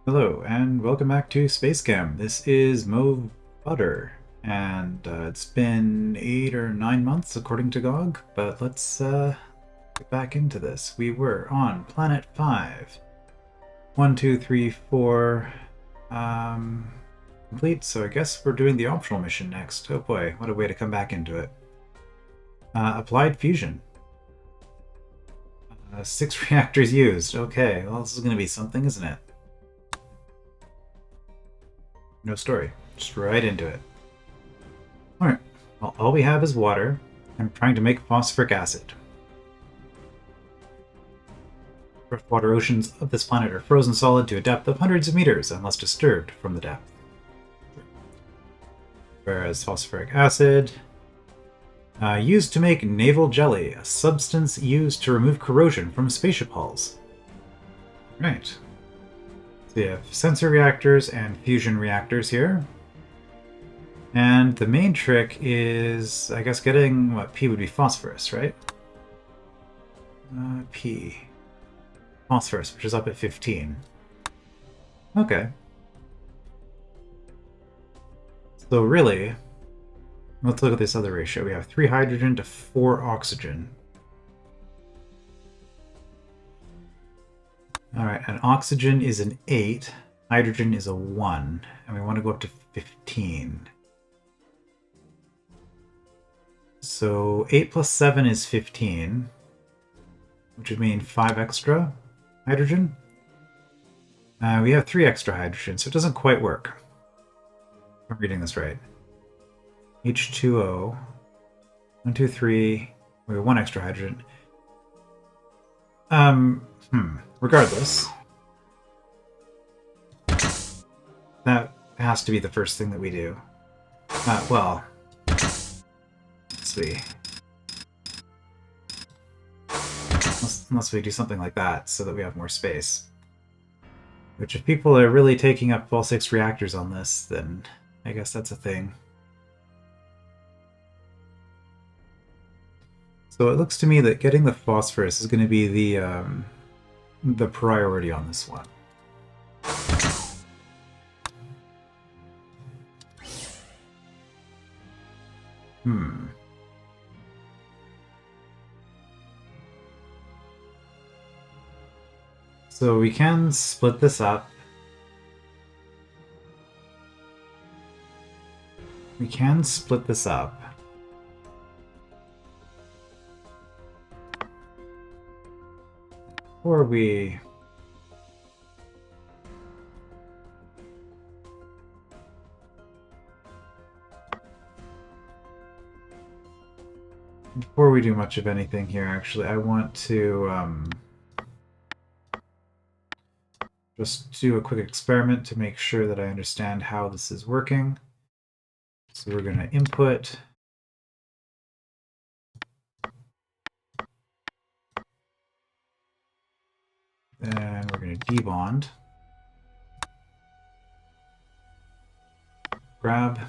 Hello, and welcome back to SpaceChem. This is Mo Butter, and it's been 8 or 9 months according to GOG, but let's get back into this. We were on Planet 5. 1, 2, 3, 4 complete, so I guess we're doing the optional mission next. Oh boy, what a way to come back into it. Applied fusion. 6 reactors used. Okay, well this is going to be something, isn't it? No story. Just right into it. Alright, well, all we have is water. I'm trying to make phosphoric acid. Freshwater oceans of this planet are frozen solid to a depth of hundreds of meters unless disturbed from the depth. Whereas phosphoric acid, used to make naval jelly, a substance used to remove corrosion from spaceship hulls. Right. So we have sensor reactors and fusion reactors here. And the main trick is, I guess, getting what P would be phosphorus, right? P. Phosphorus, which is up at 15. Okay. So really, let's look at this other ratio. We have 3 hydrogen to 4 oxygen. Alright, and oxygen is an 8, hydrogen is a 1, and we want to go up to 15. So 8 plus 7 is 15, which would mean 5 extra hydrogen. We have 3 extra hydrogen, so it doesn't quite work. If I'm reading this right. H2O. 1, 2, 3. We have 1 extra hydrogen. Regardless, that has to be the first thing that we do. Well, let's see. Unless we do something like that so that we have more space. Which, if people are really taking up all 6 reactors on this, then I guess that's a thing. So it looks to me that getting the phosphorus is going to be the priority on this one. So we can split this up. Or before we do much of anything here, actually, I want to just do a quick experiment to make sure that I understand how this is working. So we're going to input and we're going to debond. Grab.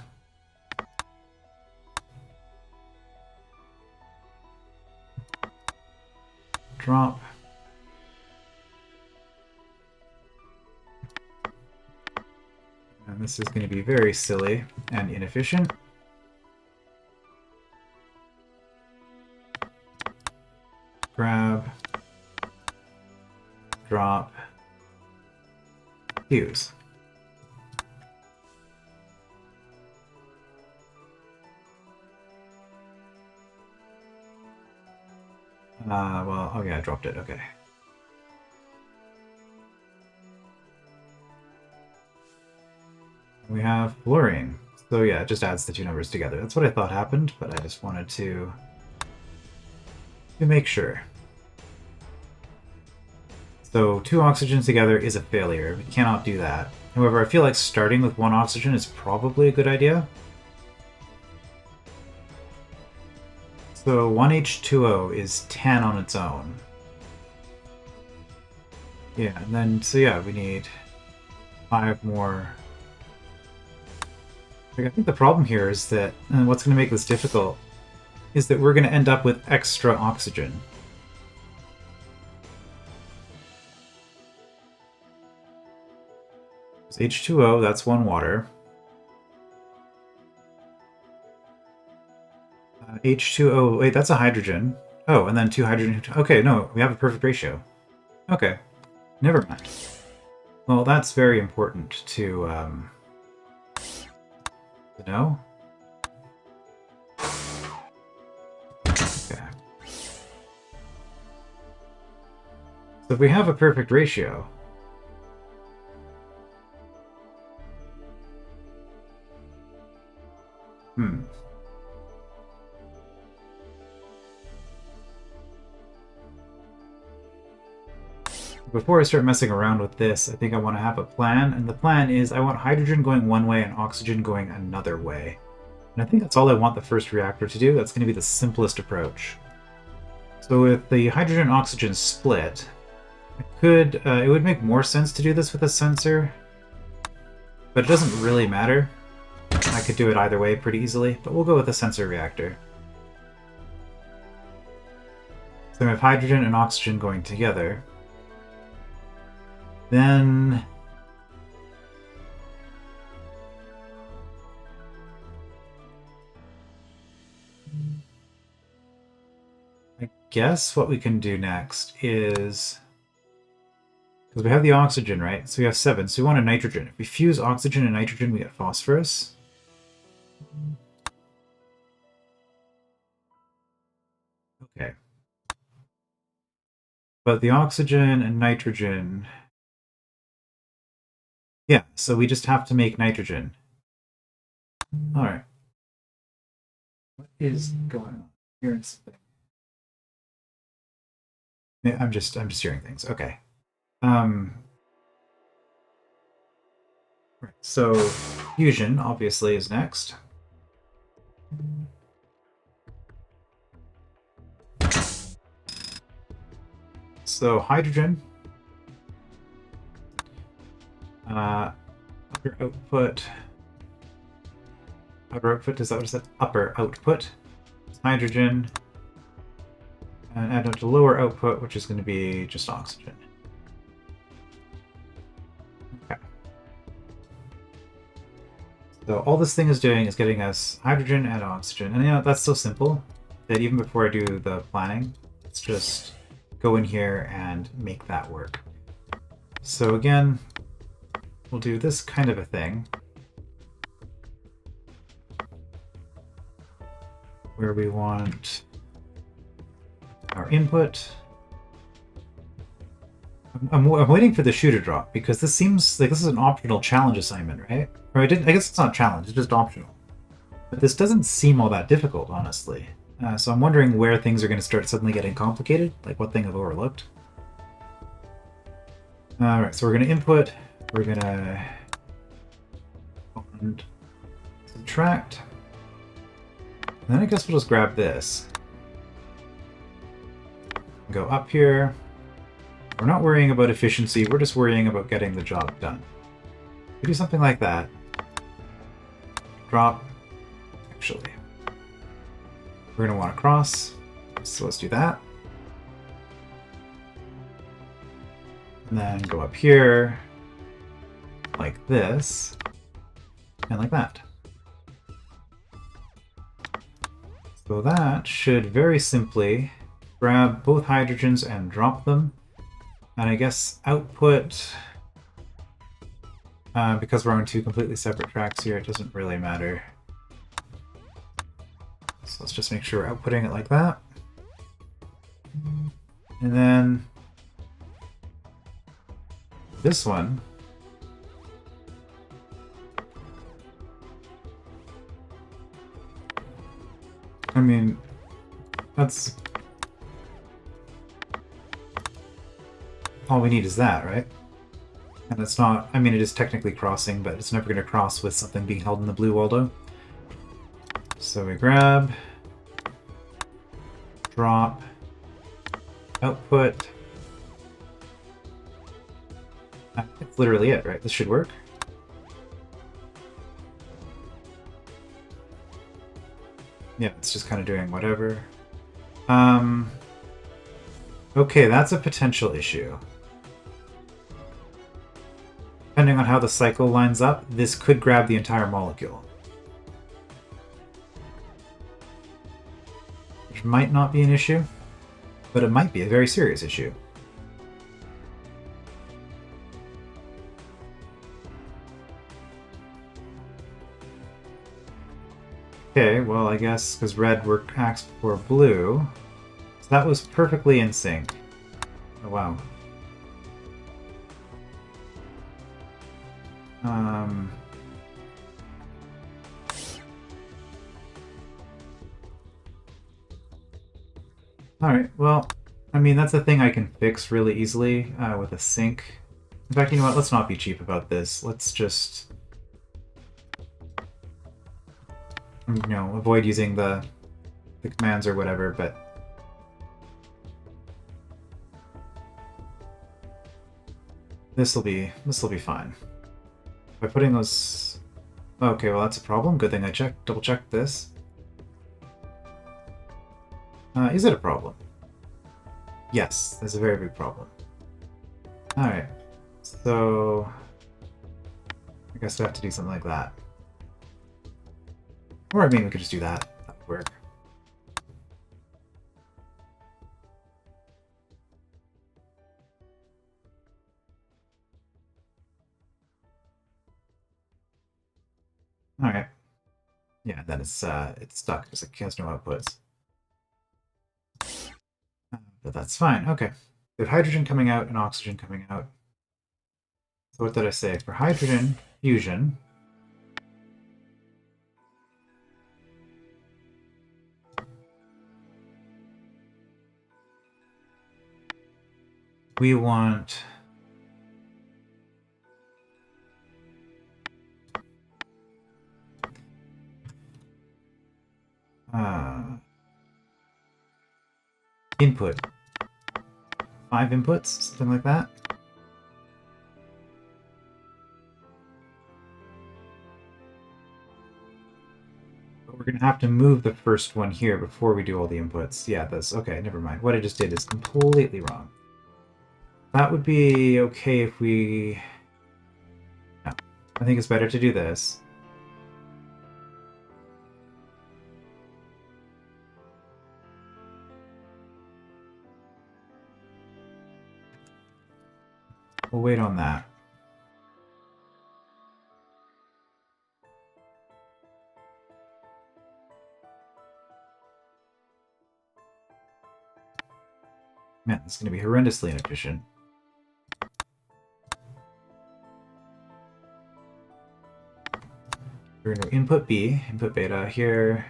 Drop. And this is going to be very silly and inefficient. Grab. Drop. Fuse. Well, oh yeah, I dropped it, okay. We have fluorine. So yeah, it just adds the 2 numbers together. That's what I thought happened, but I just wanted to make sure. So 2 oxygens together is a failure. We cannot do that. However, I feel like starting with 1 oxygen is probably a good idea. So 1 H2O is 10 on its own. Yeah, and then, so yeah, we need 5 more. Like, I think the problem here is that, and what's going to make this difficult, is that we're going to end up with extra oxygen. It's H2O, that's one water. H2O, wait, that's a hydrogen. Oh, and then two hydrogen. Okay, no, we have a perfect ratio. Okay, never mind. Well, that's very important to know. Okay. So if we have a perfect ratio, before I start messing around with this, I think I want to have a plan, and the plan is I want hydrogen going one way and oxygen going another way. And I think that's all I want the first reactor to do. That's going to be the simplest approach. So with the hydrogen-oxygen split, it would make more sense to do this with a sensor, but it doesn't really matter. I could do it either way pretty easily, but we'll go with a sensor reactor. So we have hydrogen and oxygen going together. Then I guess what we can do next is, because we have the oxygen, right? So we have 7, so we want a nitrogen. If we fuse oxygen and nitrogen, we get phosphorus. Okay. But the oxygen and nitrogen... Yeah, so we just have to make nitrogen. Alright. What is going on here? Yeah, I'm just hearing things. Okay. Right, so fusion obviously is next. So hydrogen, upper output, is that what it said? Upper output, hydrogen, and add up to lower output, which is going to be just oxygen. Okay. So all this thing is doing is getting us hydrogen and oxygen, and you know, that's so simple that even before I do the planning, let's just go in here and make that work. So again, we'll do this kind of a thing, where we want our input. I'm waiting for the shoe to drop, because this seems like this is an optional challenge assignment, right? Or I guess it's not challenge, it's just optional. But this doesn't seem all that difficult, honestly. So I'm wondering where things are going to start suddenly getting complicated, like what thing I've overlooked. Alright, so we're going to input, we're going to subtract, and then I guess we'll just grab this. Go up here. We're not worrying about efficiency, we're just worrying about getting the job done. We do something like that. Drop. Actually, we're going to want to cross, so let's do that. And then go up here, like this, and like that. So that should very simply grab both hydrogens and drop them. And I guess output, because we're on 2 completely separate tracks here, it doesn't really matter. So let's just make sure we're outputting it like that. And then this one, I mean, that's all we need is that, right? And it's not, I mean, it is technically crossing, but it's never going to cross with something being held in the blue Waldo. So we grab, drop, output. That's literally it, right? This should work. Yeah, it's just kind of doing whatever. Okay, that's a potential issue. Depending on how the cycle lines up, this could grab the entire molecule. Which might not be an issue, but it might be a very serious issue. Okay, well, I guess because red acts before blue, so that was perfectly in sync. Oh, wow. Alright, well, I mean, that's a thing I can fix really easily with a sync. In fact, you know what? Let's not be cheap about this. Let's just, avoid using the commands or whatever, but this'll be fine. By putting those... Okay, well, that's a problem. Good thing I double-checked this. Is it a problem? Yes, there's a very big problem. Alright, so... I guess I have to do something like that. Or, I mean, we could just do that. That would work. Alright. Yeah, then it's stuck because it has no outputs. But that's fine. Okay. We have hydrogen coming out and oxygen coming out. So what did I say? For hydrogen fusion, we want input. 5 inputs, something like that. But we're going to have to move the first one here before we do all the inputs. Yeah, that's okay, never mind. What I just did is completely wrong. That would be okay if we... No, I think it's better to do this. We'll wait on that. Man, this is going to be horrendously inefficient. We're going to input B, input beta here.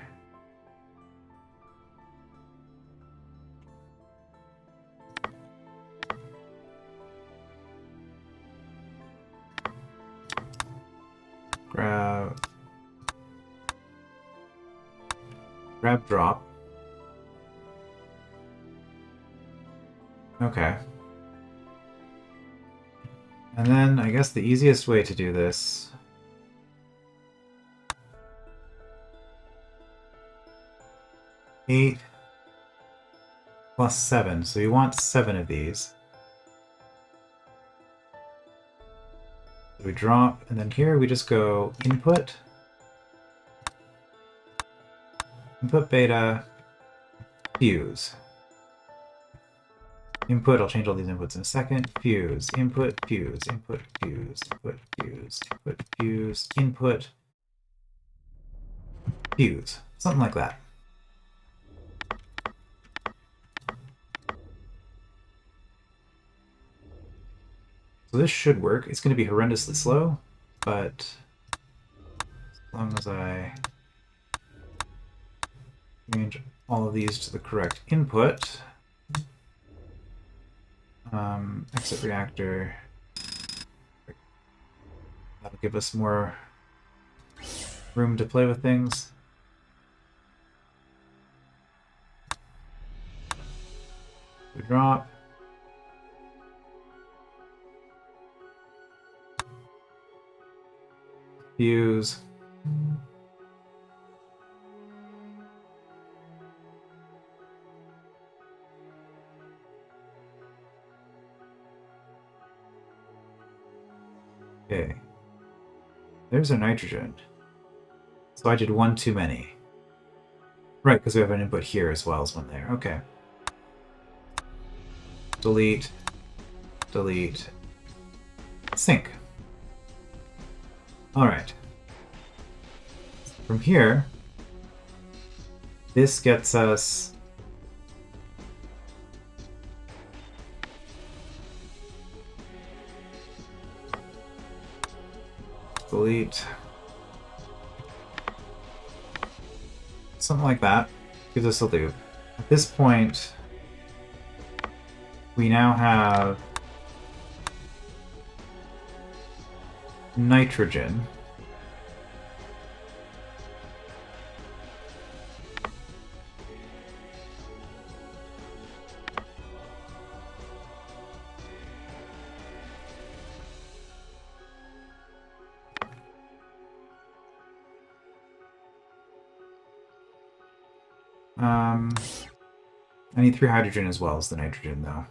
Grab drop. Okay. And then I guess the easiest way to do this... 8 plus 7, so you want 7 of these. So we drop, and then here we just go input beta, fuse. Input, I'll change all these inputs in a second. Fuse, input, fuse, input, fuse, input, fuse, input, fuse, input, fuse. Something like that. So this should work. It's going to be horrendously slow, but as long as I change all of these to the correct input, exit reactor, that'll give us more room to play with things. We drop. Fuse. Okay. There's our nitrogen. So I did one too many. Right, because we have an input here as well as one there. Okay. Delete. Delete. Sync. Alright. From here, this gets us delete. Something like that. Gives us a loop. At this point, we now have nitrogen. I need 3 hydrogen as well as the nitrogen, though.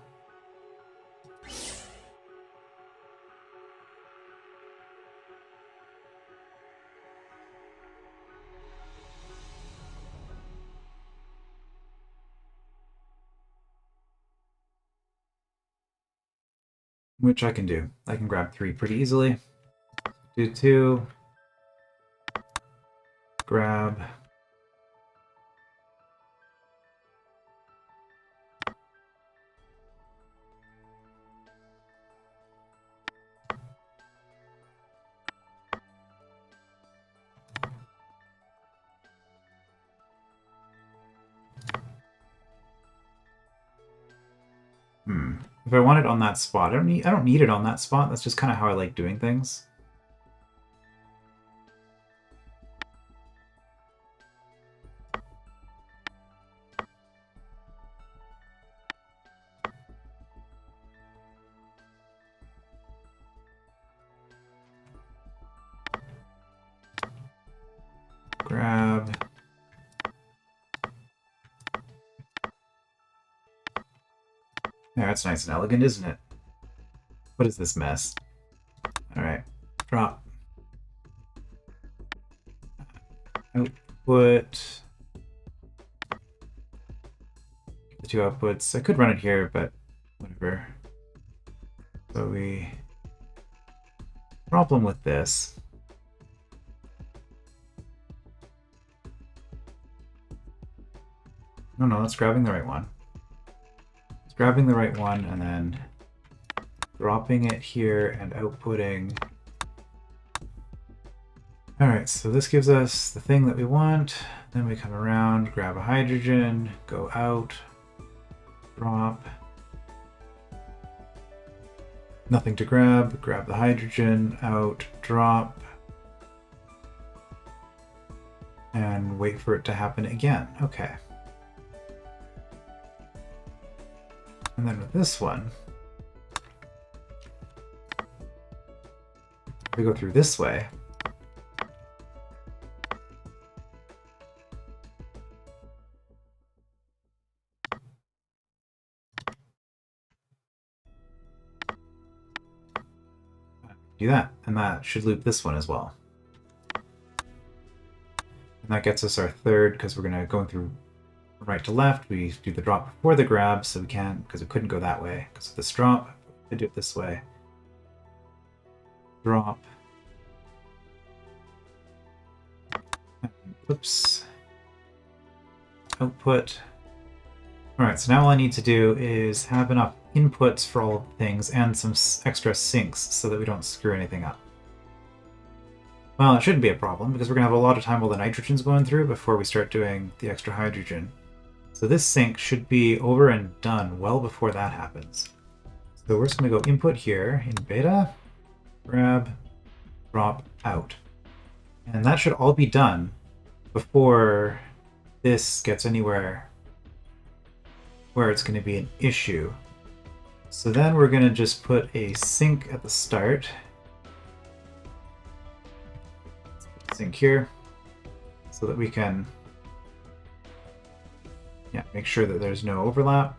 Which I can do. I can grab 3 pretty easily. Do 2. Grab. If I want it on that spot, I don't need it on that spot. That's just kind of how I like doing things. Grab. Yeah, that's nice and elegant, isn't it? What is this mess? Alright. Drop. Output. The 2 outputs. I could run it here, but whatever. So we... Problem with this. No, that's grabbing the right one. It's grabbing the right one and then dropping it here and outputting. Alright, so this gives us the thing that we want. Then we come around, grab a hydrogen, go out, drop. Nothing to grab, grab the hydrogen, out, drop. And wait for it to happen again. Okay. And then with this one, we go through this way. Do that, and that should loop this one as well. And that gets us our third, because we're going through right to left. We do the drop before the grab, so we can't, because we couldn't go that way because of this drop. We do it this way. Drop. Oops. Output. Alright, so now all I need to do is have enough inputs for all of the things and some extra sinks so that we don't screw anything up. Well, it shouldn't be a problem because we're going to have a lot of time while the nitrogen's going through before we start doing the extra hydrogen. So this sync should be over and done well before that happens. So we're just going to go input here in beta, grab, drop, out. And that should all be done before this gets anywhere where it's going to be an issue. So then we're going to just put a sync at the start. Sync here so that we can make sure that there's no overlap.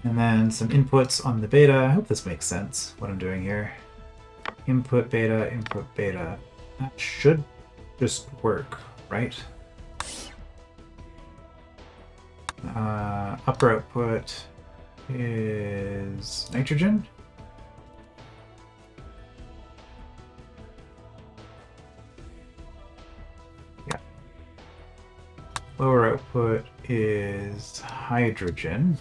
And then some inputs on the beta. I hope this makes sense, what I'm doing here. input beta, input beta. That should just work, right? Upper output is nitrogen. Yeah. Lower output is hydrogen.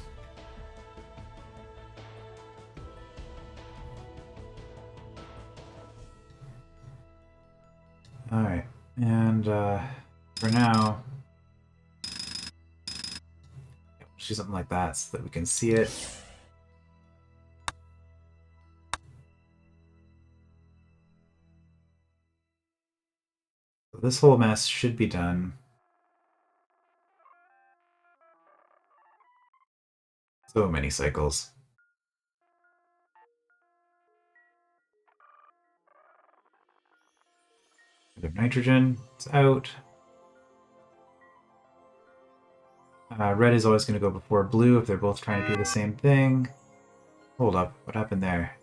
Alright, and for now, let's do something like that so that we can see it. So this whole mess should be done. So many cycles. Nitrogen, it's out. Red is always going to go before blue if they're both trying to do the same thing. Hold up, what happened there?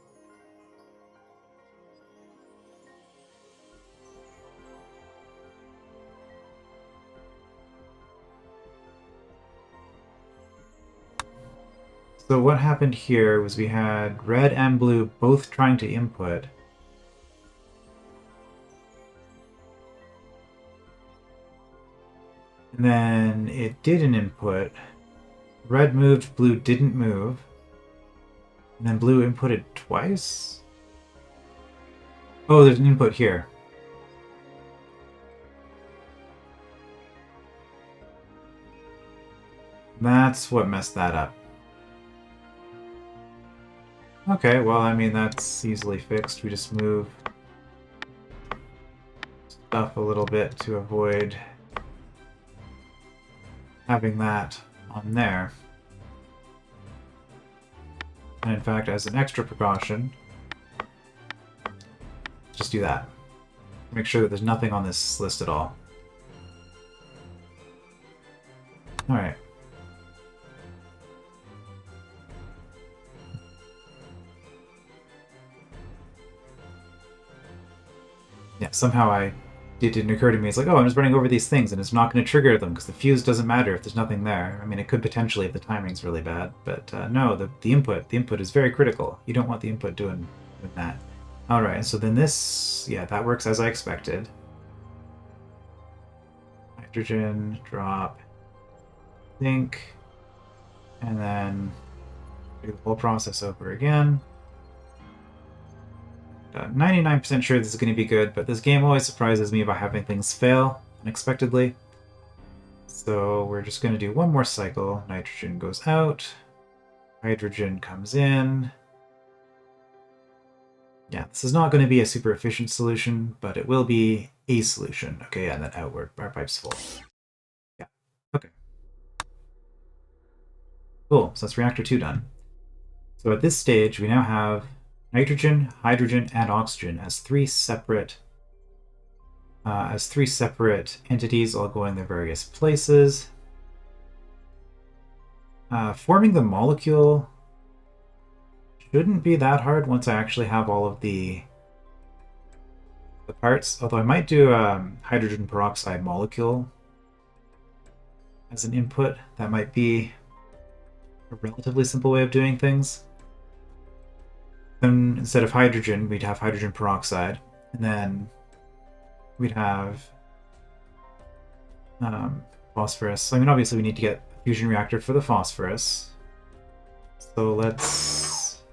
So what happened here was we had red and blue both trying to input. And then it did an input. Red moved, blue didn't move. And then blue inputted twice? Oh, there's an input here. That's what messed that up. Okay, well, I mean, that's easily fixed. We just move stuff a little bit to avoid having that on there. And in fact, as an extra precaution, just do that. Make sure that there's nothing on this list at all. Alright. Yeah, somehow it didn't occur to me. It's like, oh, I'm just running over these things, and it's not going to trigger them, because the fuse doesn't matter if there's nothing there. I mean, it could potentially if the timing's really bad, but no, the input is very critical. You don't want the input doing that. Alright, so then this, yeah, that works as I expected. Hydrogen, drop, zinc, and then do the whole process over again. 99% sure this is going to be good, but this game always surprises me by having things fail unexpectedly. So we're just going to do one more cycle. Nitrogen goes out. Hydrogen comes in. Yeah, this is not going to be a super efficient solution, but it will be a solution. Okay, yeah, and then outward. Our pipe's full. Yeah, okay. Cool, so that's Reactor 2 done. So at this stage, we now have nitrogen, hydrogen, and oxygen as three separate entities, all going their various places. Forming the molecule shouldn't be that hard once I actually have all of the parts, although I might do hydrogen peroxide molecule as an input. That might be a relatively simple way of doing things. Then instead of hydrogen, we'd have hydrogen peroxide, and then we'd have phosphorus. I mean, obviously we need to get a fusion reactor for the phosphorus. So let's...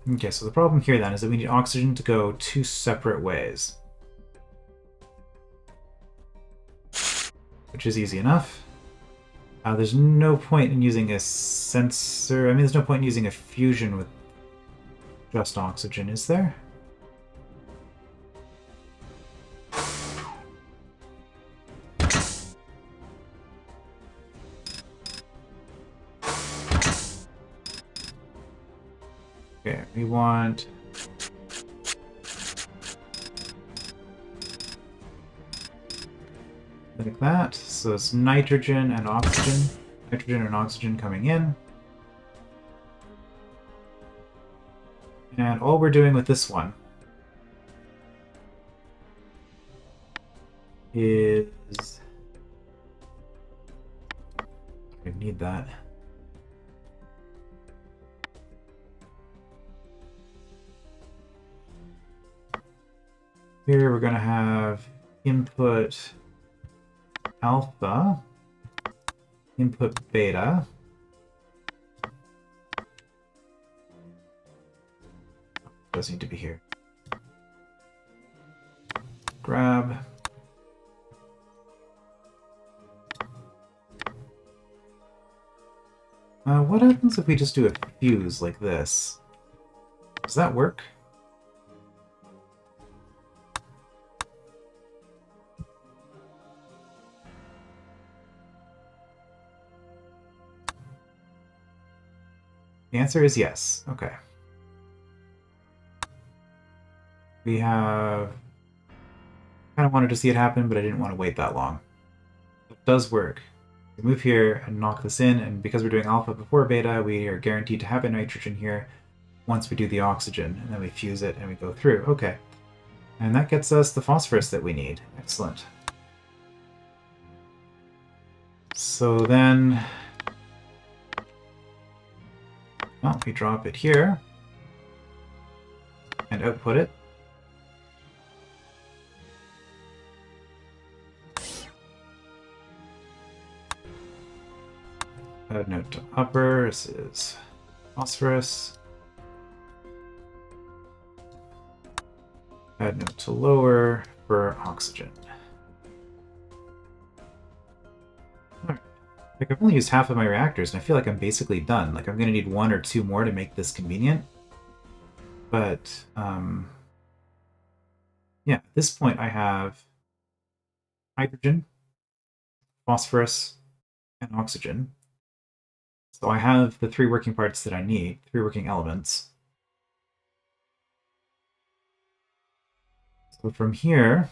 Okay, so the problem here then is that we need oxygen to go two separate ways. Which is easy enough. There's no point in using a sensor. I mean, there's no point in using a fusion with just oxygen, is there? Okay, we want... like that. So it's nitrogen and oxygen. Nitrogen and oxygen coming in. And all we're doing with this one is... I need that. Here we're going to have input alpha, input beta, does need to be here. Grab. What happens if we just do a fuse like this? Does that work? The answer is yes. Okay. We have... kind of wanted to see it happen, but I didn't want to wait that long. It does work. We move here and knock this in, and because we're doing alpha before beta, we are guaranteed to have a nitrogen here once we do the oxygen, and then we fuse it and we go through. Okay. And that gets us the phosphorus that we need. Excellent. So then... well, we drop it here and output it. Add note to upper, this is phosphorus. Add note to lower for oxygen. Alright. Like, I've only used half of my reactors, and I feel like I'm basically done. Like, I'm going to need 1 or 2 more to make this convenient. But, yeah, at this point I have hydrogen, phosphorus, and oxygen. So I have the 3 working parts that I need, 3 working elements. So from here,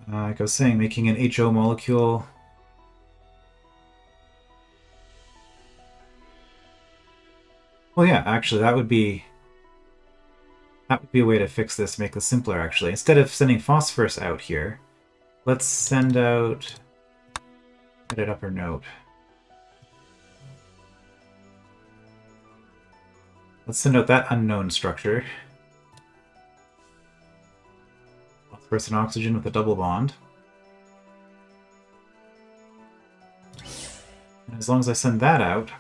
like I was saying, making an HO molecule. Well, yeah, actually, that would be a way to fix this, make this simpler, actually. Instead of sending phosphorus out here, let's send out... edit upper note. Let's send out that unknown structure. Phosphorus and oxygen with a double bond. And as long as I send that out...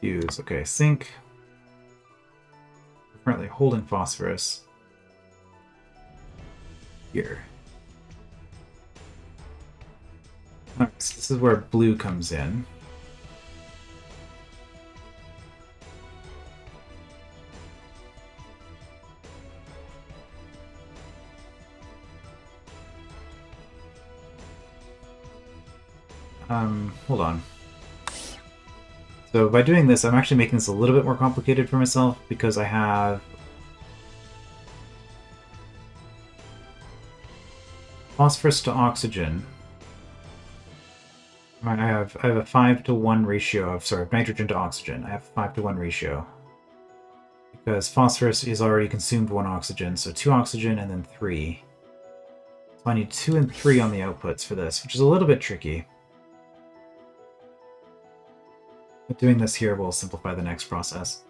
fuse. Okay, sync. We're currently holding phosphorus. Here. Alright, so this is where blue comes in. Hold on. So by doing this, I'm actually making this a little bit more complicated for myself because I have phosphorus to oxygen. I have a 5-to-1 ratio of nitrogen to oxygen. I have a 5-to-1 ratio because phosphorus is already consumed 1 oxygen, so 2 oxygen and then 3. So I need 2 and 3 on the outputs for this, which is a little bit tricky. But doing this here will simplify the next process.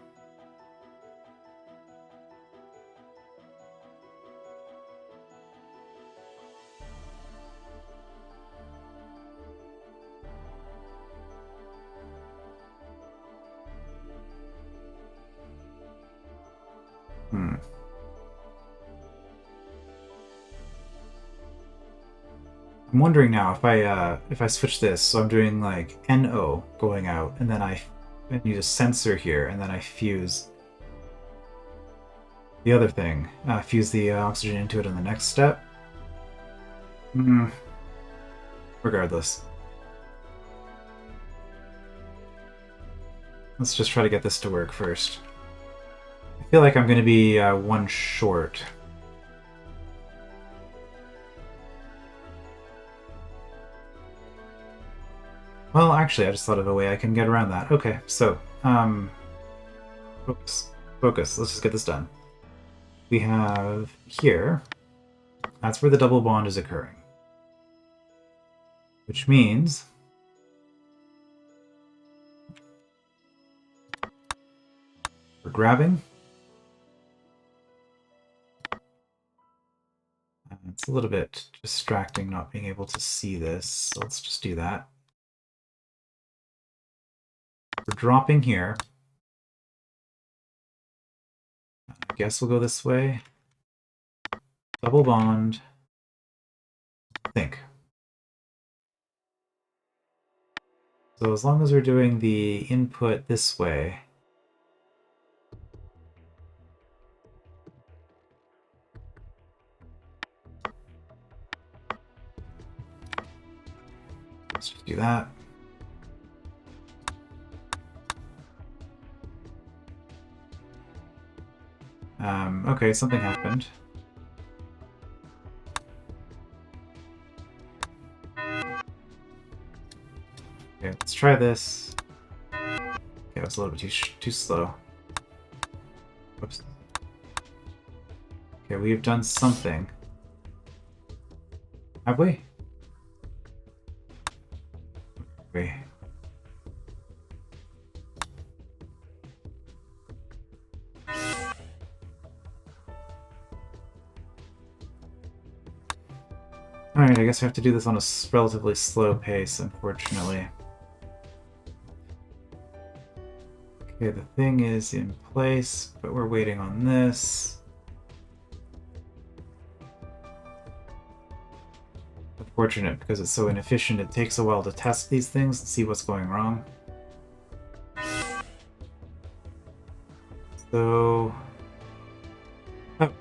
I'm wondering now if I switch this, so I'm doing like NO going out, and then I use a sensor here, and then I fuse the other thing, fuse the oxygen into it in the next step. Regardless. Let's just try to get this to work first. I feel like I'm going to be 1 short. Well, actually, I just thought of a way I can get around that. Okay, so, focus. Focus. Let's just get this done. We have here, that's where the double bond is occurring. Which means we're grabbing. It's a little bit distracting not being able to see this, so let's just do that. We're dropping here. I guess we'll go this way. Double bond. Think. So as long as we're doing the input this way, let's just do that. Okay, something happened. Okay, let's try this. Okay, it was a little bit too slow. Whoops. Okay, we've done something. Have we? Okay. Alright, I guess we have to do this on a relatively slow pace, unfortunately. Okay, the thing is in place, but we're waiting on this. Unfortunate, because it's so inefficient, it takes a while to test these things and see what's going wrong. So... Oh,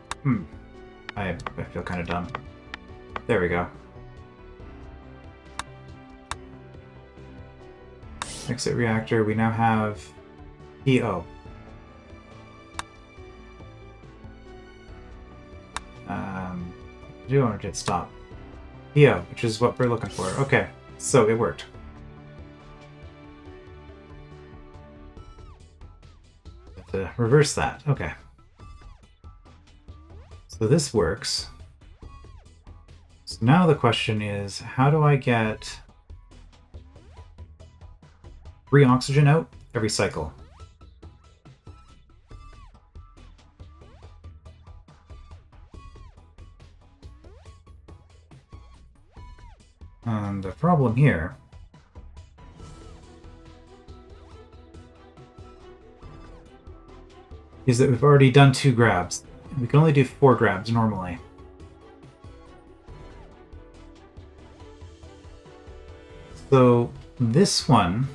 I feel kind of dumb. There we go. Exit reactor, we now have PO. Do want to hit stop. PO, which is what we're looking for. Okay, so it worked. Have to reverse that. Okay. So this works. So now the question is, how do I get free oxygen out every cycle? And the problem here is that we've already done 2 grabs. We can only do 4 grabs normally. So this one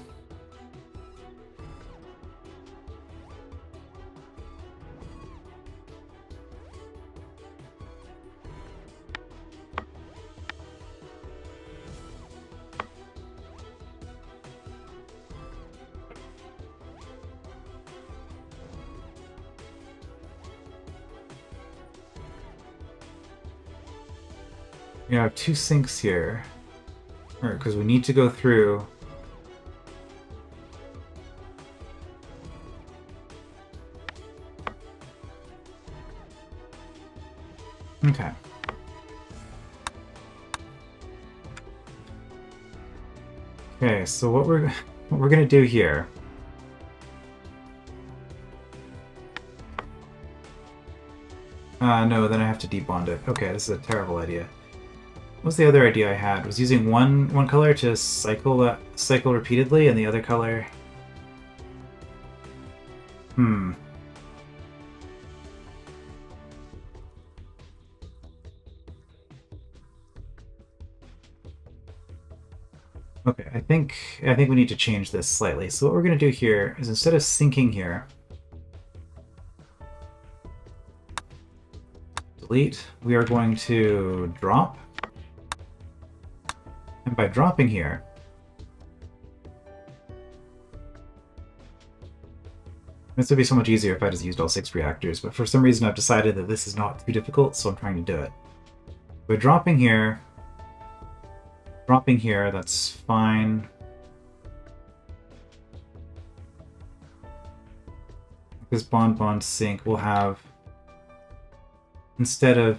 we have 2 sinks here. Because we need to go through. Okay. Okay, so what we're gonna do here. No, then I have to debond it. Okay, this is a terrible idea. What's the other idea I had? Was using one color to cycle repeatedly, and the other color. Okay, I think we need to change this slightly. So what we're going to do here is, instead of sinking here, delete, we are going to drop. And by dropping here, this would be so much easier if I just used all 6 reactors, but for some reason I've decided that this is not too difficult, so I'm trying to do it. By dropping here, that's fine. this bond sync, we'll have, instead of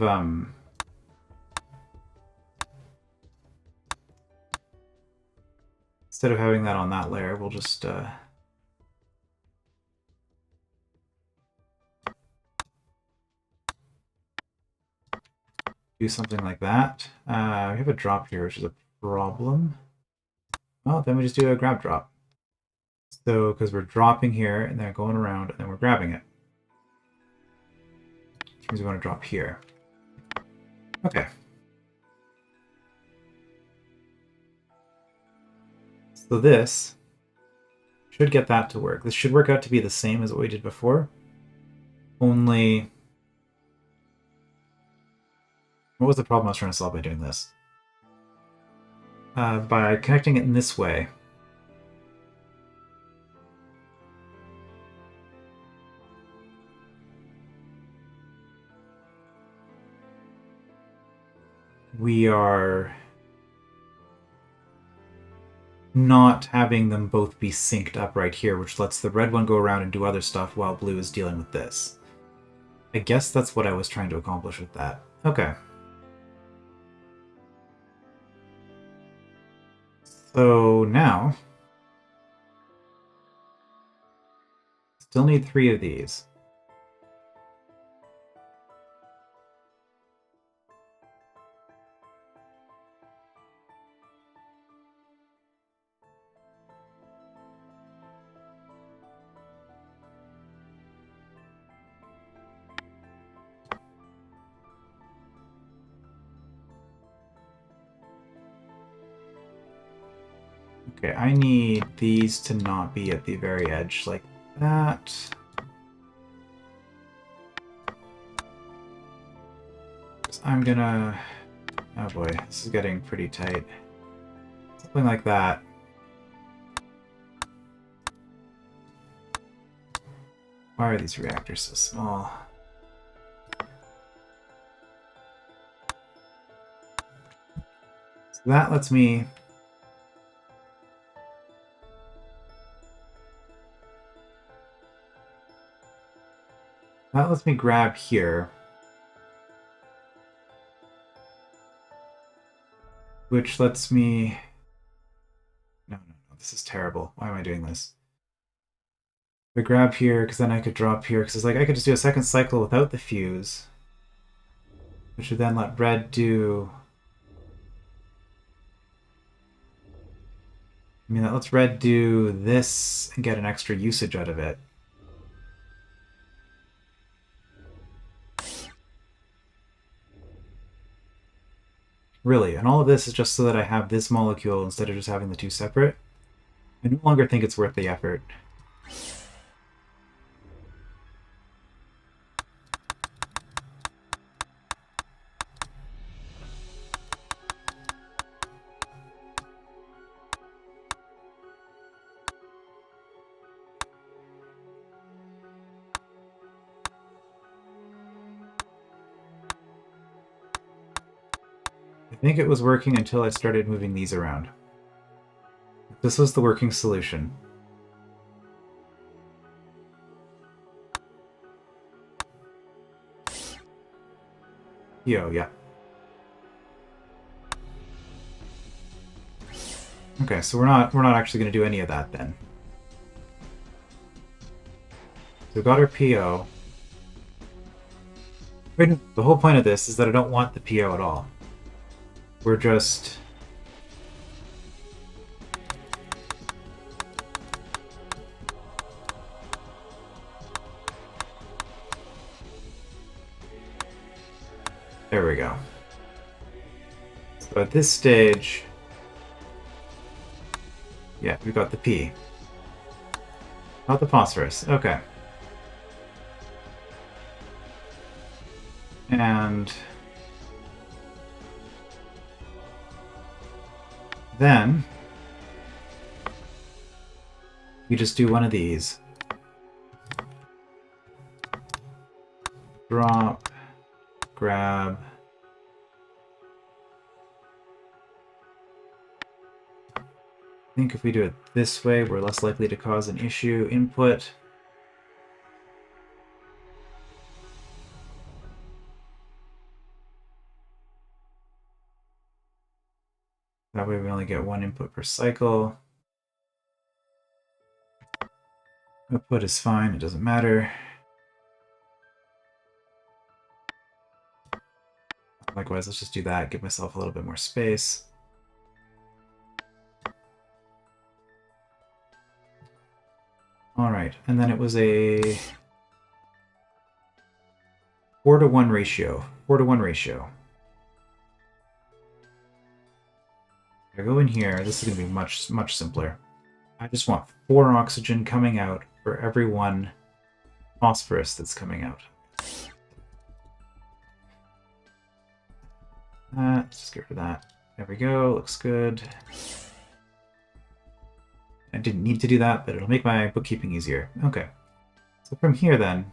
having that on that layer, we'll just do something like that. We have a drop here, which is a problem. Well, then we just do a grab drop. So, because we're dropping here, and then going around, and then we're grabbing it. Which means we want to drop here. Okay. So this should get that to work. This should work out to be the same as what we did before. Only... What was the problem I was trying to solve by doing this? By connecting it in this way. We are not having them both be synced up right here, which lets the red one go around and do other stuff while blue is dealing with this. I guess that's what I was trying to accomplish with that. Okay. So now, still need 3 of these. Okay, I need these to not be at the very edge like that. I'm gonna... Oh boy, this is getting pretty tight. Something like that. Why are these reactors so small? So that lets me... That lets me grab here. Which lets me... No, this is terrible. Why am I doing this? If I grab here, because then I could drop here, because it's like I could just do a second cycle without the fuse. Which would then let red do... I mean, that lets red do this and get an extra usage out of it. Really, and all of this is just so that I have this molecule instead of just having the 2 separate. I no longer think it's worth the effort. I think it was working until I started moving these around. This was the working solution. Yo, yeah. Okay, so we're not actually going to do any of that then. So we've got our PO. The whole point of this is that I don't want the PO at all. We're just... There we go. So at this stage... Yeah, we've got the P. Not the phosphorus. Okay. And... then... we just do one of these. Drop... grab... I think if we do it this way, we're less likely to cause an issue. Input. That way we only get one input per cycle. Output is fine, it doesn't matter. Likewise, let's just do that, give myself a little bit more space. Alright, and then it was a 4-to-1 ratio. 4-to-1 ratio. If I go in here, this is going to be much simpler. I just want 4 oxygen coming out for every 1 phosphorus that's coming out. Let's just get rid of that. There we go, looks good. I didn't need to do that, but it'll make my bookkeeping easier. Okay. So from here then,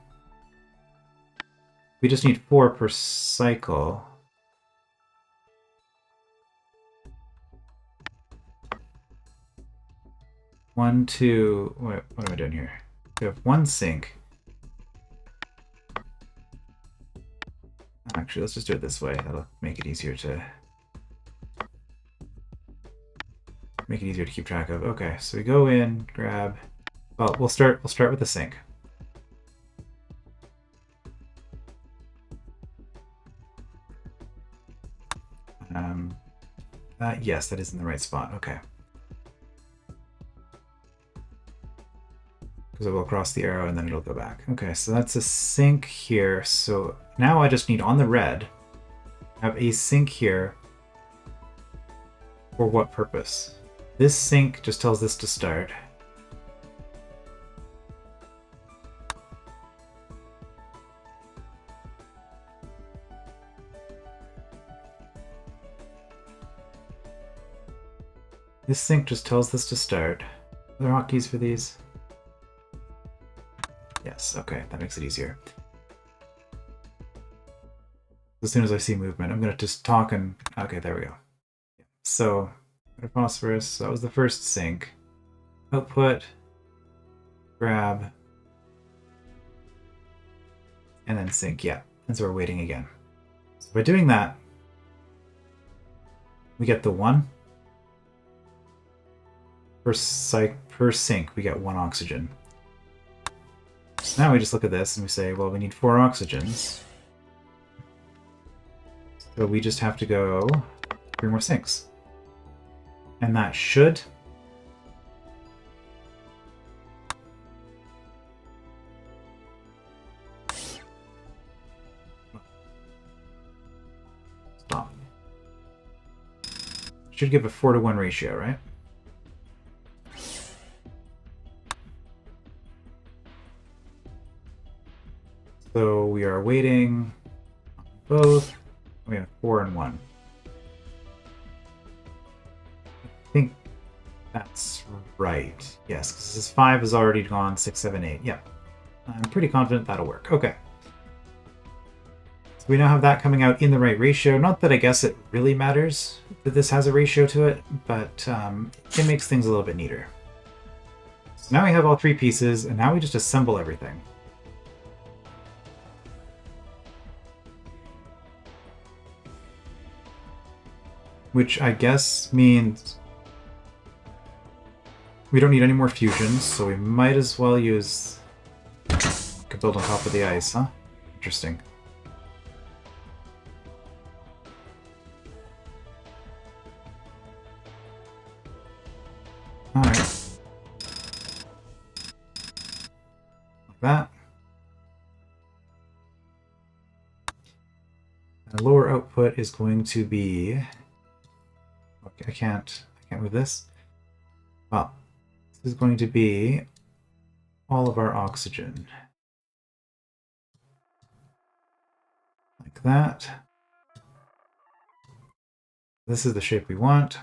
we just need 4 per cycle. One, two, what am I doing here? We have 1 sink. Actually, let's just do it this way. That'll make it easier to keep track of. Okay, so we go in, grab. Well, we'll start with the sink. Yes, that is in the right spot. Okay. Because it will cross the arrow and then it'll go back. Okay, so that's a sink here. So now I just need on the red, have a sink here. For what purpose? This sink just tells this to start. This sink just tells this to start. Are there hotkeys for these? Yes, okay, that makes it easier. As soon as I see movement, I'm going to just talk and... Okay, there we go. So, phosphorus, that was the first sink. Output, grab, and then sink, yeah. And so we're waiting again. So by doing that, we get the 1. Per sink, we get 1 oxygen. So now we just look at this and we say, well, we need 4 oxygens. So we just have to go 3 more sinks. And that should stop. Should give a 4-to-1 ratio, right? So we are waiting on both. We have 4 and 1. I think that's right. Yes, because this 5 is already gone, 6, 7, 8. Yep. I'm pretty confident that'll work. Okay. So we now have that coming out in the right ratio. Not that I guess it really matters that this has a ratio to it, but it makes things a little bit neater. So now we have all 3 pieces, and now we just assemble everything. Which I guess means we don't need any more fusions, so we might as well use... Could build on top of the ice, huh? Interesting. Alright. Like that. And the lower output is going to be... I can't move this. Well, this is going to be all of our oxygen. Like that. This is the shape we want.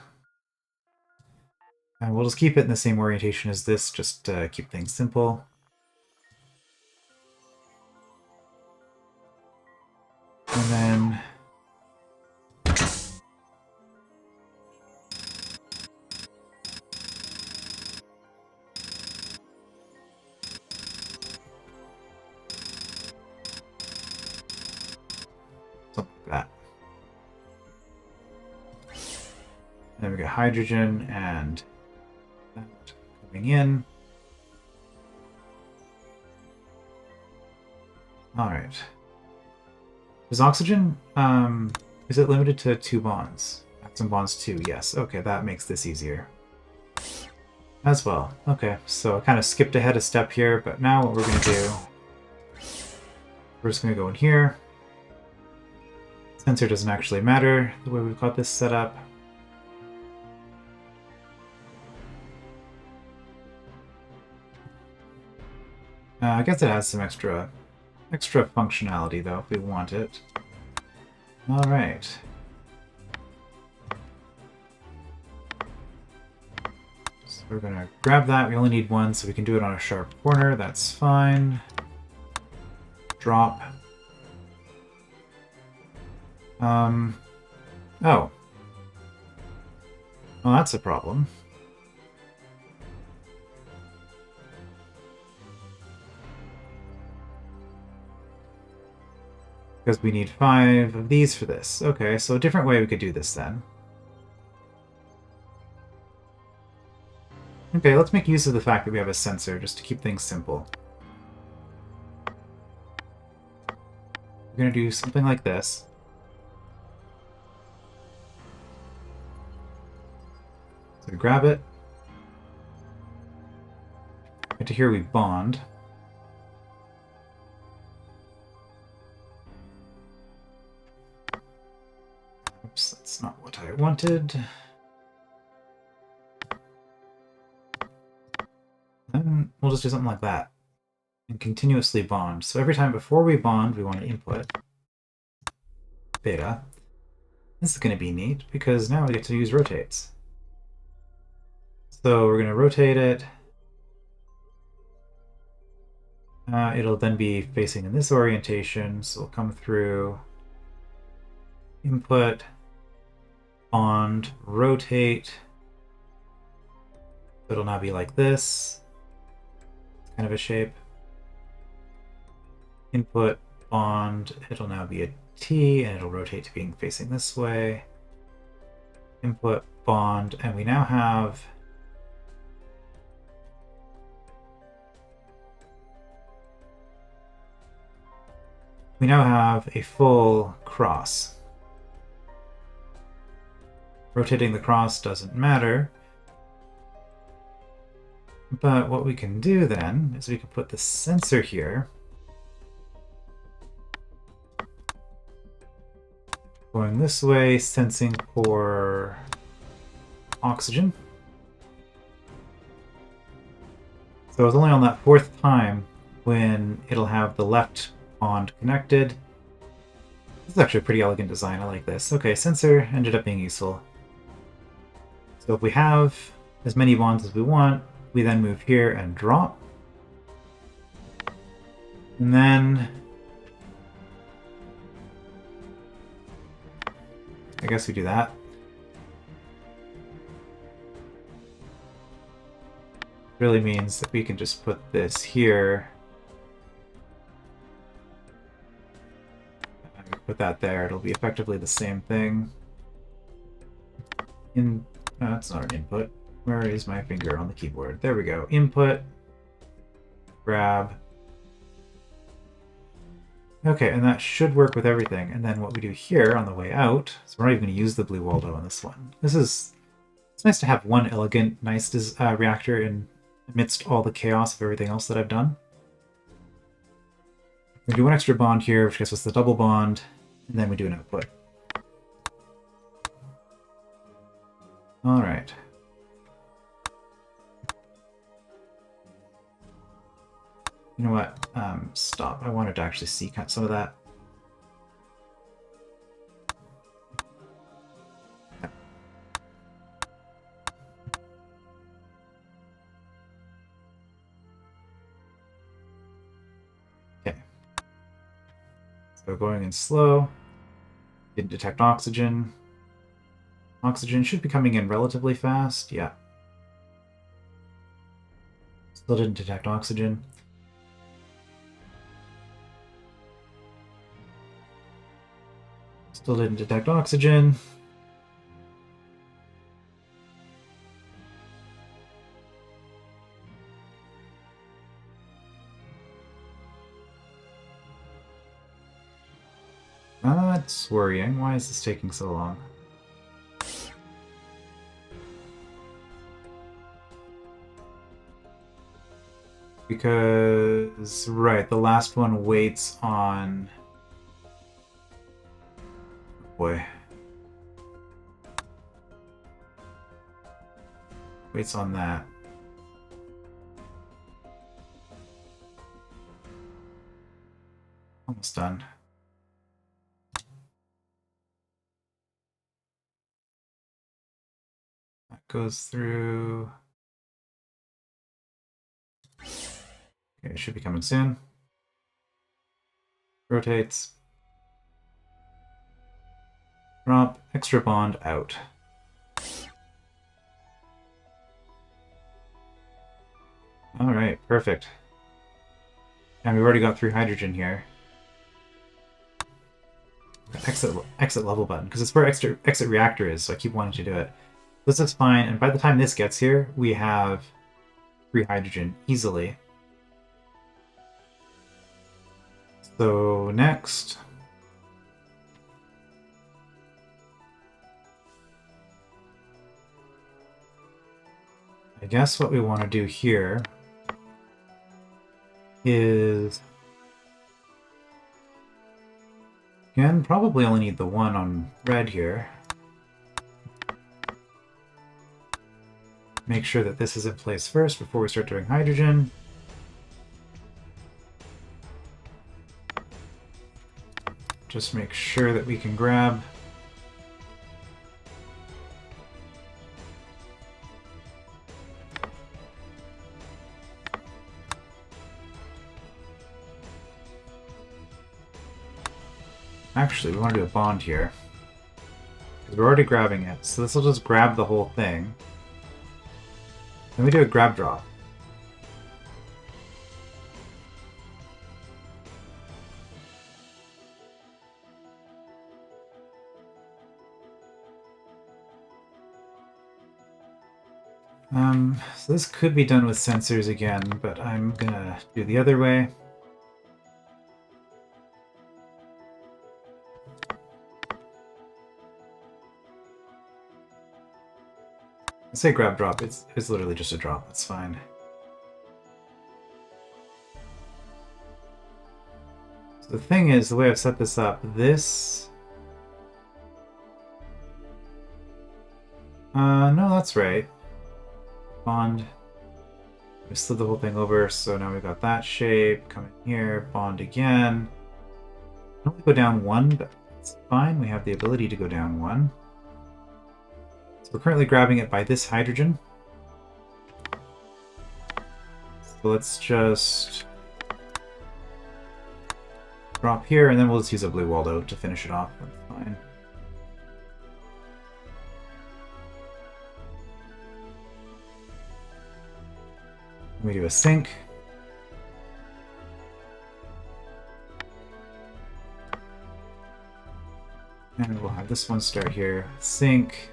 And we'll just keep it in the same orientation as this, just to keep things simple. And then... something like that. Then we got hydrogen and that coming in. Alright. Is oxygen, is it limited to 2 bonds? Atom bonds 2, yes. Okay, that makes this easier. As well. Okay, so I kind of skipped ahead a step here, but now what we're going to do, we're just going to go in here. Sensor doesn't actually matter the way we've got this set up. I guess it has some extra functionality, though, if we want it. Alright. So we're going to grab that. We only need one, so we can do it on a sharp corner. That's fine. Drop. Oh. Well, that's a problem. Because we need 5 of these for this. Okay, so a different way we could do this then. Okay, let's make use of the fact that we have a sensor, just to keep things simple. We're going to do something like this. So we grab it. Right to here we bond. Oops, that's not what I wanted. Then we'll just do something like that. And continuously bond. So every time before we bond, we want to input beta. This is going to be neat, because now we get to use rotates. So we're going to rotate it. It'll then be facing in this orientation, so it'll come through input, bond, rotate. It'll now be like this, kind of a shape. Input, bond, it'll now be a T, and it'll rotate to being facing this way. Input, bond, and we now have a full cross. Rotating the cross doesn't matter, but what we can do then is we can put the sensor here, going this way, sensing for oxygen. So it's only on that 4th time when it'll have the left bond connected. This is actually a pretty elegant design. I like this. Okay, sensor ended up being useful. So if we have as many bonds as we want, we then move here and drop. And then I guess we do that. Really means that we can just put this here. Put that there. It'll be effectively the same thing. That's not an input. Where is my finger on the keyboard? There we go. Input. Grab. Okay, and that should work with everything. And then what we do here on the way out, so we're not even going to use the blue Waldo on this one. It's nice to have one elegant, nice reactor amidst all the chaos of everything else that I've done. We do one extra bond here, which gets us the double bond, and then we do an output. Alright. You know what? Stop. I wanted to actually see some of that. Okay. So going in slow. Didn't detect oxygen. Oxygen should be coming in relatively fast. Yeah. Still didn't detect oxygen. Still didn't detect oxygen. That's worrying. Why is this taking so long? Because, right, the last one waits on... Boy. Waits on that. Almost done. That goes through... Okay, it should be coming soon. Rotates. Drop, extra bond out. Alright, perfect. And we've already got 3 hydrogen here. Exit level button, because it's where exit reactor is, so I keep wanting to do it. This looks fine, and by the time this gets here, we have 3 hydrogen easily. So next... I guess what we want to do here is... Again, probably only need the one on red here. Make sure that this is in place first before we start doing hydrogen. Just make sure that we can grab... Actually, we want to do a bond here. Because we're already grabbing it, so this will just grab the whole thing. Then we do a grab drop. So this could be done with sensors again, but I'm gonna do the other way. I say grab drop, it's literally just a drop, it's fine. So the thing is, the way I've set this up, this... no, that's right. Bond. We slid the whole thing over, so now we've got that shape. Come in here, bond again. I don't go down 1, but it's fine. We have the ability to go down 1. So we're currently grabbing it by this hydrogen. So let's just drop here, and then we'll just use a blue Waldo to finish it off. That's fine. We do a sync. And we'll have this one start here. Sync.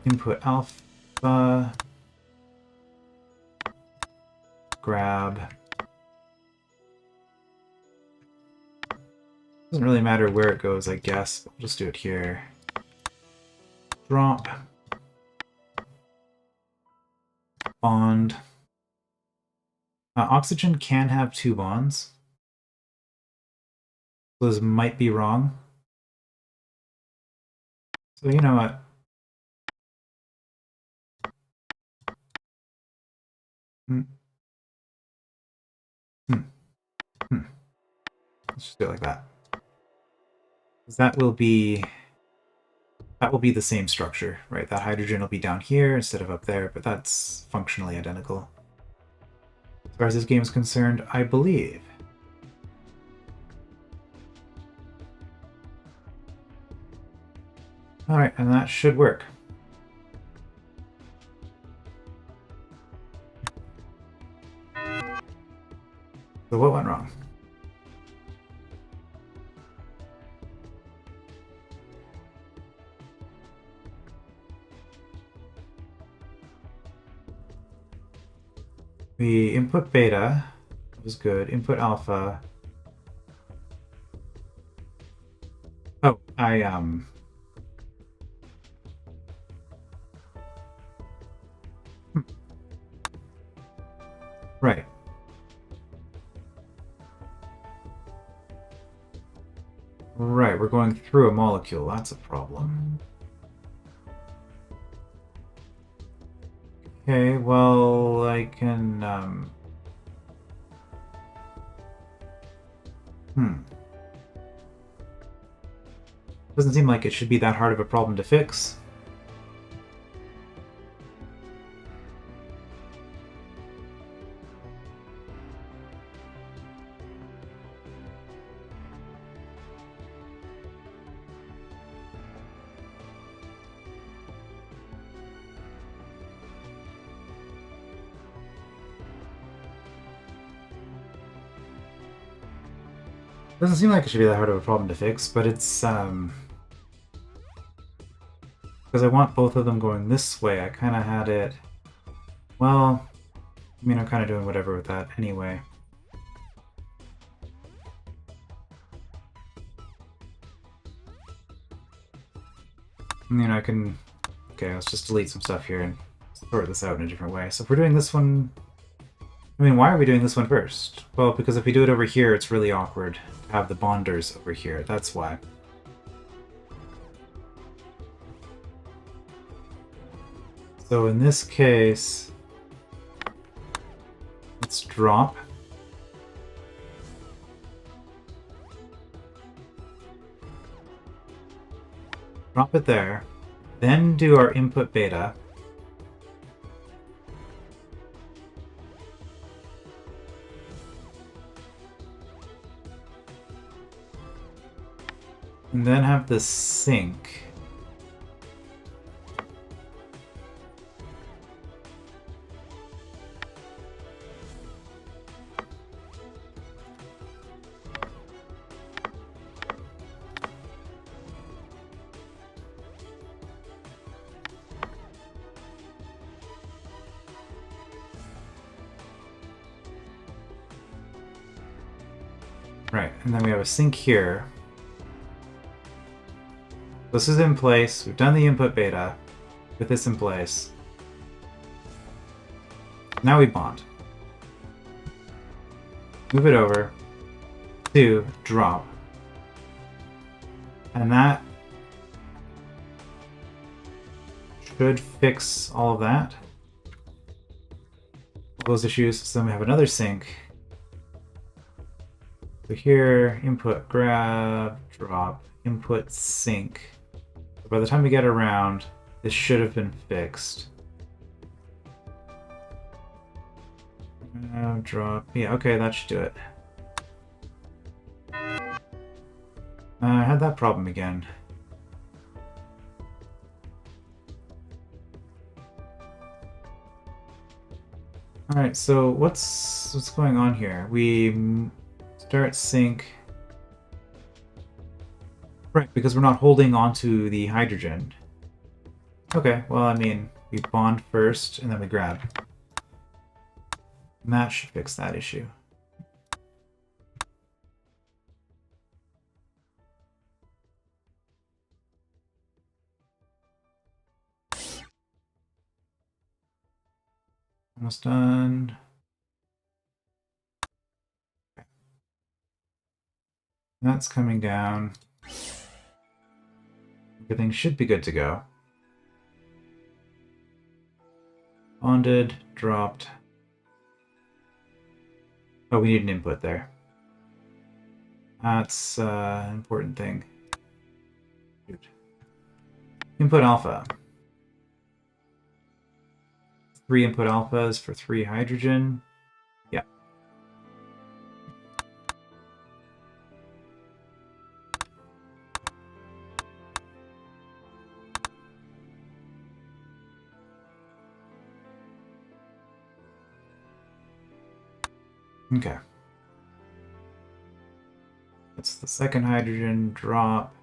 Input alpha. Grab. Doesn't really matter where it goes, I guess. We'll just do it here. Drop. Bond. Oxygen can have 2 bonds. So this might be wrong. So you know what? Let's just do it like that. That will be the same structure, right? That hydrogen will be down here instead of up there, but that's functionally identical. As far as this game is concerned, I believe. Alright, and that should work. So what went wrong? The input beta was good. Input alpha Right. Right, we're going through a molecule. That's a problem. Okay, well, I can, Doesn't seem like it should be that hard of a problem to fix. Doesn't seem like it should be that hard of a problem to fix, but it's, because I want both of them going this way. I kind of had it... Well, I mean, I'm kind of doing whatever with that anyway. I mean, I can... Okay, let's just delete some stuff here and sort this out in a different way. So if we're doing this one... I mean, why are we doing this one first? Well, because if we do it over here, it's really awkward to have the bonders over here. That's why. So in this case, let's drop. Drop it there. Then do our input beta. And then have the sync. Right, and then we have a sync here. This is in place. We've done the input beta with this in place. Now we bond. Move it over to drop. And that should fix all of that. All those issues. So then we have another sync. So here, input grab, drop, input sync. So by the time we get around, this should have been fixed. Drop. Yeah, okay, that should do it. I had that problem again. Alright, so what's going on here? We start sync. Right, because we're not holding onto the hydrogen. Okay, well, I mean, we bond first, and then we grab. And that should fix that issue. Almost done. That's coming down. Everything should be good to go. Bonded, dropped. Oh, we need an input there. That's an important thing. Shoot. Input alpha. 3 input alphas for 3 hydrogen. Yeah. Okay. That's the second hydrogen drop.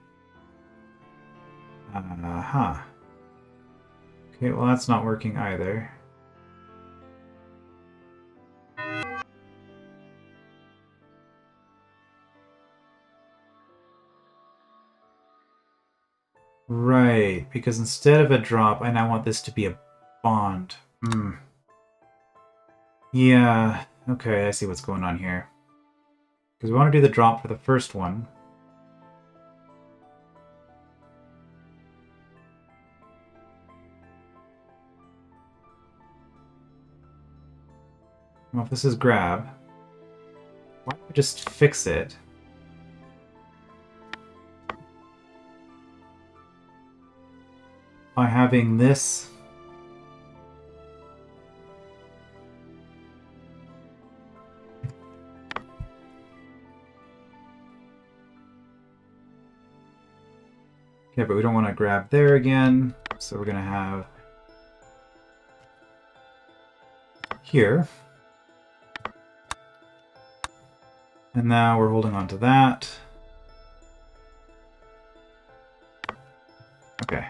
Okay, well that's not working either. Right, because instead of a drop, I now want this to be a bond. Yeah, okay, I see what's going on here. Because we want to do the drop for the first one. Well, if this is grab, why don't we just fix it? By having this... Okay, but we don't want to grab there again, so we're going to have here. And now we're holding on to that. Okay.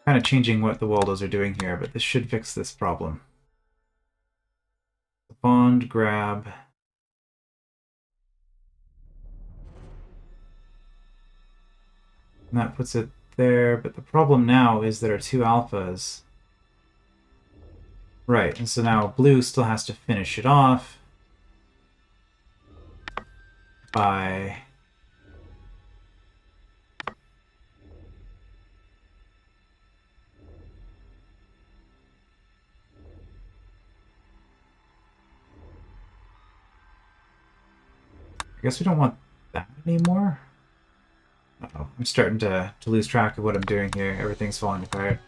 Kind of changing what the Waldos are doing here, but this should fix this problem. Bond, grab. And that puts it there, but the problem now is that our two alphas... Right, and so now blue still has to finish it off by... I guess we don't want that anymore. Uh-oh, I'm starting to lose track of what I'm doing here. Everything's falling apart.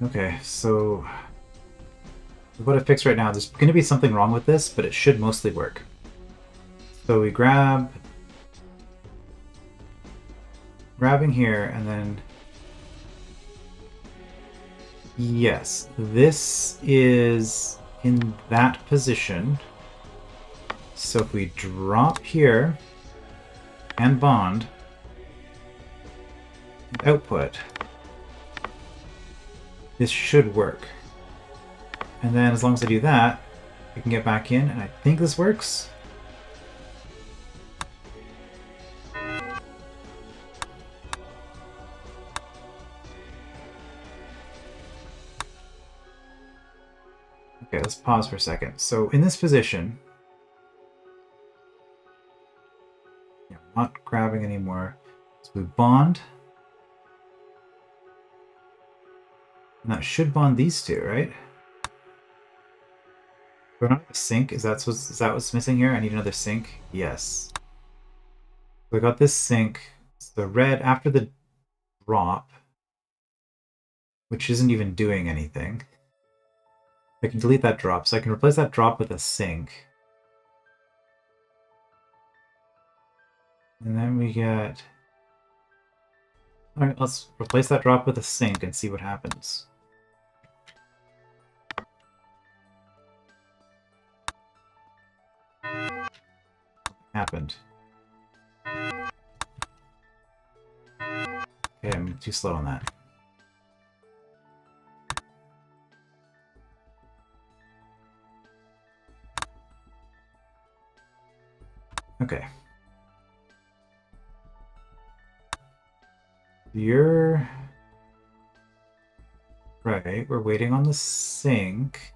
Okay, so what I fix right now, there's going to be something wrong with this, but it should mostly work. So we grabbing here, and then yes, this is in that position. So if we drop here and bond and output, this should work. And then as long as I do that, we can get back in, and I think this works. Okay, let's pause for a second. So in this position, I'm not grabbing anymore. So we bond. And that should bond these two, right? We're not a sync. Is that what's missing here? I need another sync. Yes. We got this sync. It's the red after the drop, which isn't even doing anything. I can delete that drop, so I can replace that drop with a sync. And then we get... Alright, let's replace that drop with a sync and see what happens. Happened. Okay, I'm too slow on that. Okay. You're... Right, we're waiting on the sync.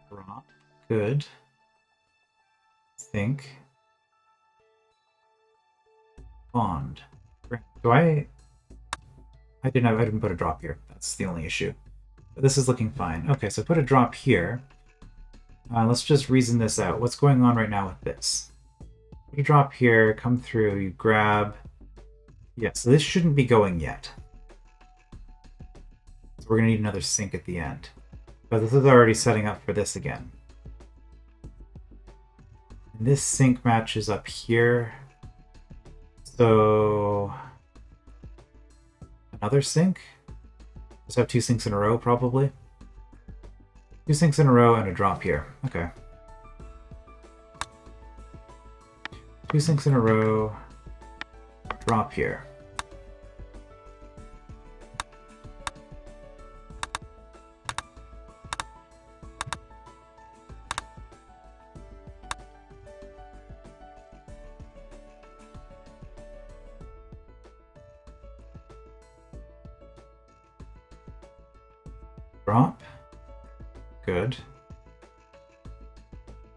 Drop. Good. Sync. Bond. Do I didn't put a drop here. That's the only issue. But this is looking fine. Okay, so put a drop here. Let's just reason this out. What's going on right now with this? You drop here, come through, you grab. Yeah, so this shouldn't be going yet. So we're going to need another sync at the end. But this is already setting up for this again. And this sink matches up here. So another sink? Just have 2 sinks in a row, probably. 2 sinks in a row and a drop here. Okay. 2 sinks in a row, drop here. Drop. Good.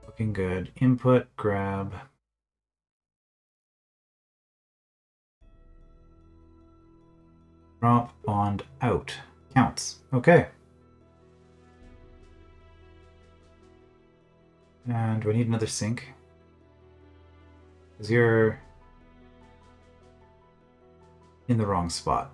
Looking good. Input, grab. Drop, bond, out. Counts. Okay. And do I need another sink? Because you're in the wrong spot.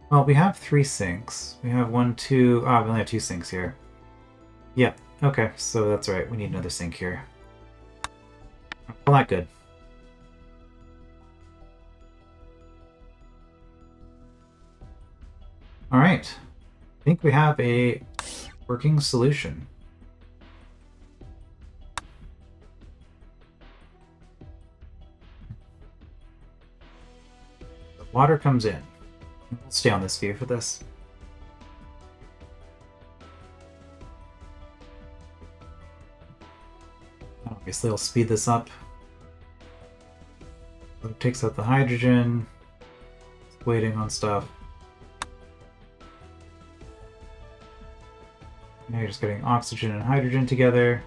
Well, we have 3 sinks. We have 1, 2... Ah, we only have 2 sinks here. Yep. Okay, so that's right. We need another sink here. Well, not good. Alright. I think we have a working solution. The water comes in. We'll stay on this view for this. Obviously, I'll speed this up. So it takes out the hydrogen. It's waiting on stuff. Now you're just getting oxygen and hydrogen together.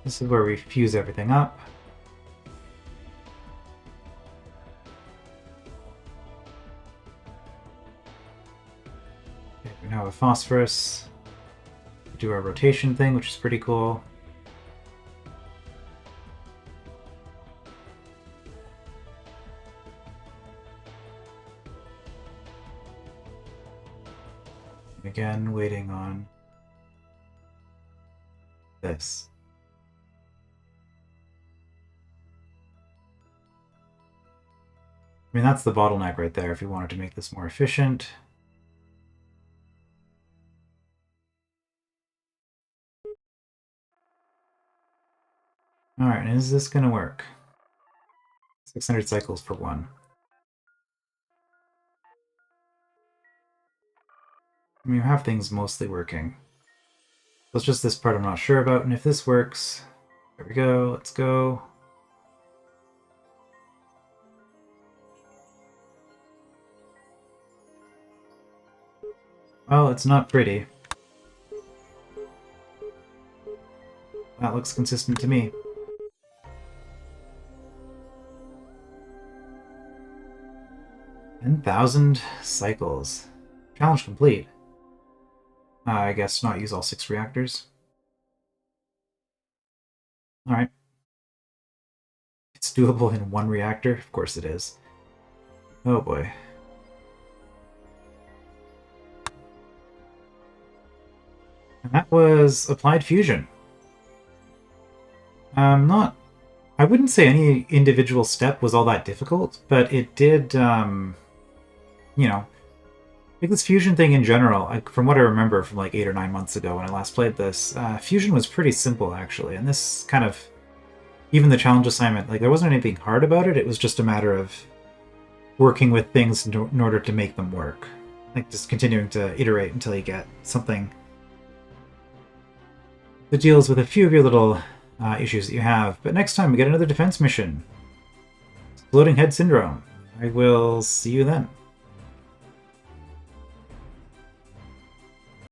This is where we fuse everything up. Okay, we now have phosphorus. Do our rotation thing, which is pretty cool. Again, waiting on this. I mean, that's the bottleneck right there if you wanted to make this more efficient. Alright, is this going to work? 600 cycles for 1. I mean, you have things mostly working. So it's just this part I'm not sure about, and if this works... There we go, let's go. Well, it's not pretty. That looks consistent to me. 10,000 cycles. Challenge complete. I guess not use all 6 reactors. Alright. It's doable in 1 reactor? Of course it is. Oh boy. And that was applied fusion. I wouldn't say any individual step was all that difficult, but it did, you know, like this fusion thing in general, from what I remember from like 8 or 9 months ago when I last played this, fusion was pretty simple actually, and this kind of, even the challenge assignment, like there wasn't anything hard about it, it was just a matter of working with things in order to make them work. Like just continuing to iterate until you get something that deals with a few of your little issues that you have. But next time we get another defense mission. Exploding Head Syndrome. I will see you then.